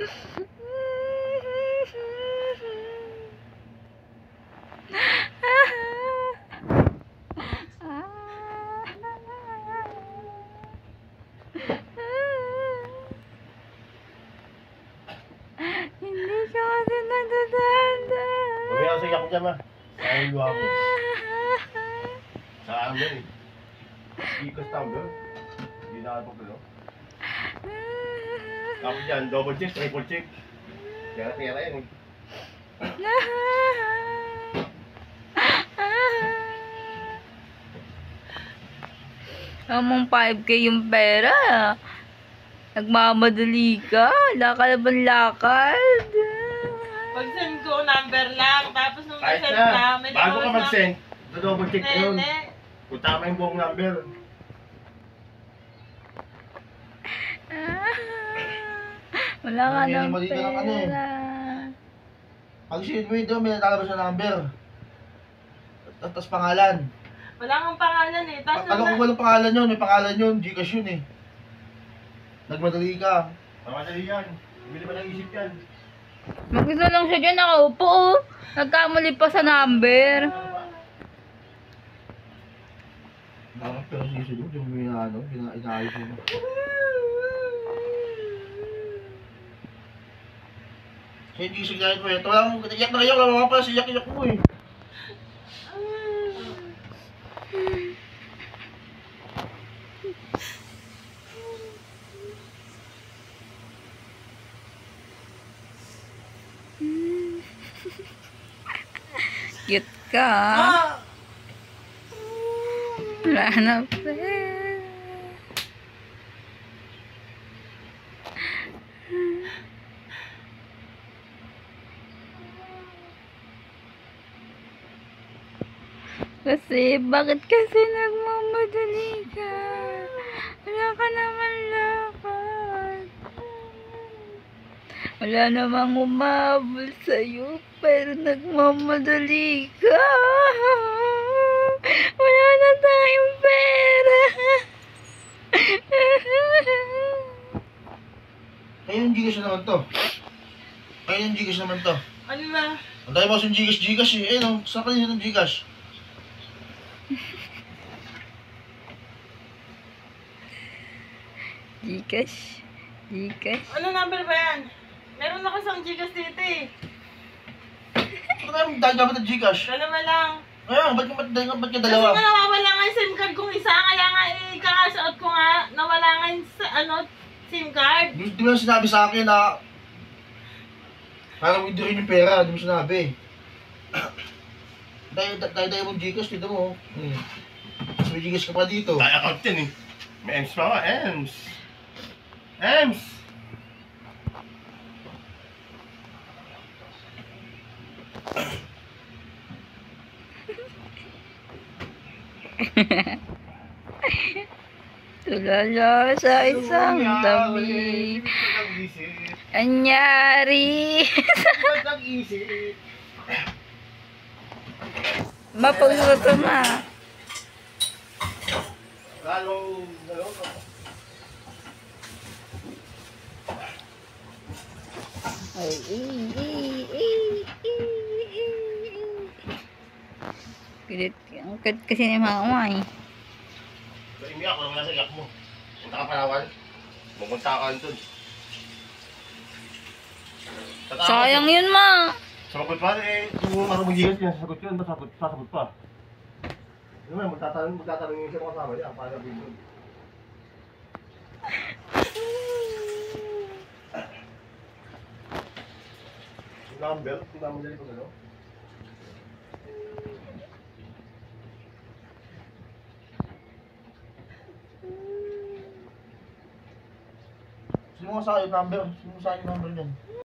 Hindi ka kasi nagdadanda. Mamaya ako sa iyak dyan, ma. Saan yung luha ko? Sa amber eh. Ikos number. Hindi na ako pagkalo. Tapos dyan, double check, triple check. Tira-tira yan eh. Among 5K yung pera. Nagmamadali ka. Lakad lakad. Pag-send ko, number lang. Tapos nung Kahit na-send na, na, may bago ka tawag na- mag-send, double check yun. Nene. Kung tama yung buong number. Wala ka Nangyari ng mo dito ng ano eh. pera. Pag sinid mo ito, may nakalabas na number. Tapos pangalan. Wala kang pangalan eh. Tapos Alam ko walang pangalan yun, may pangalan yun, Gcash yun eh. Nagmadali ka. Mamadali yan. Hindi ba nang isip yan? Mag-isa lang siya dyan nakaupo oh. Nagkamali pa sa number. Pero sisunod yung inaayos mo. Kaya hindi sigayat mo eh. Wala mong iyak na iyak lang mga pala, iyak-iyak mo eh. Cute ka. Wala na pera. Kasi, bakit kasi nagmamadali ka? Wala ka naman lakad. Wala namang umabol sa'yo, pero nagmamadali ka. Wala na tayong pera. Kaya yung Gcash na naman to. Kaya yung Gcash naman to. Ano na? Ang dami mo yung Gcash eh. Eh no, saan ka nila ng Gcash? Gcash. Gcash. Ano number ba yan? Meron ako isang Gcash dito eh. Ano kaya dahil dapat ng Gcash? Dalawa lang. Ayun, ba't ka Kasi dalawa? nga nawawala nga yung SIM card kong isa. Kaya nga i-cash-out ko nga. Nawala nga yung SIM card. Di mo lang sinabi sa akin na parang withdraw yung pera, di mo sinabi. Dahil mong Gcash, dito mo. Mas may Gcash ka pa dito. Tayo account yan eh. May EMS pa nga, EMS. EMS! Tulala sa isang tabi. Anyari. Mapagluto ma. Lalo. Ay, Pilit. Ang kat kasi ni mama eh. Umiyak ko naman nasa iyak mo. Punta ka Palawan. Pupunta ka doon. Sayang yun ma. Sagot pa eh. Yung marumugigas niya, sagot yun. Sasagot pa. Ano ba, magtatanong yung isang kasama niya. Paano na doon? Number? Number dali ko gano'n? Sino mo sa akin number? Sino mo sa akin number niyan?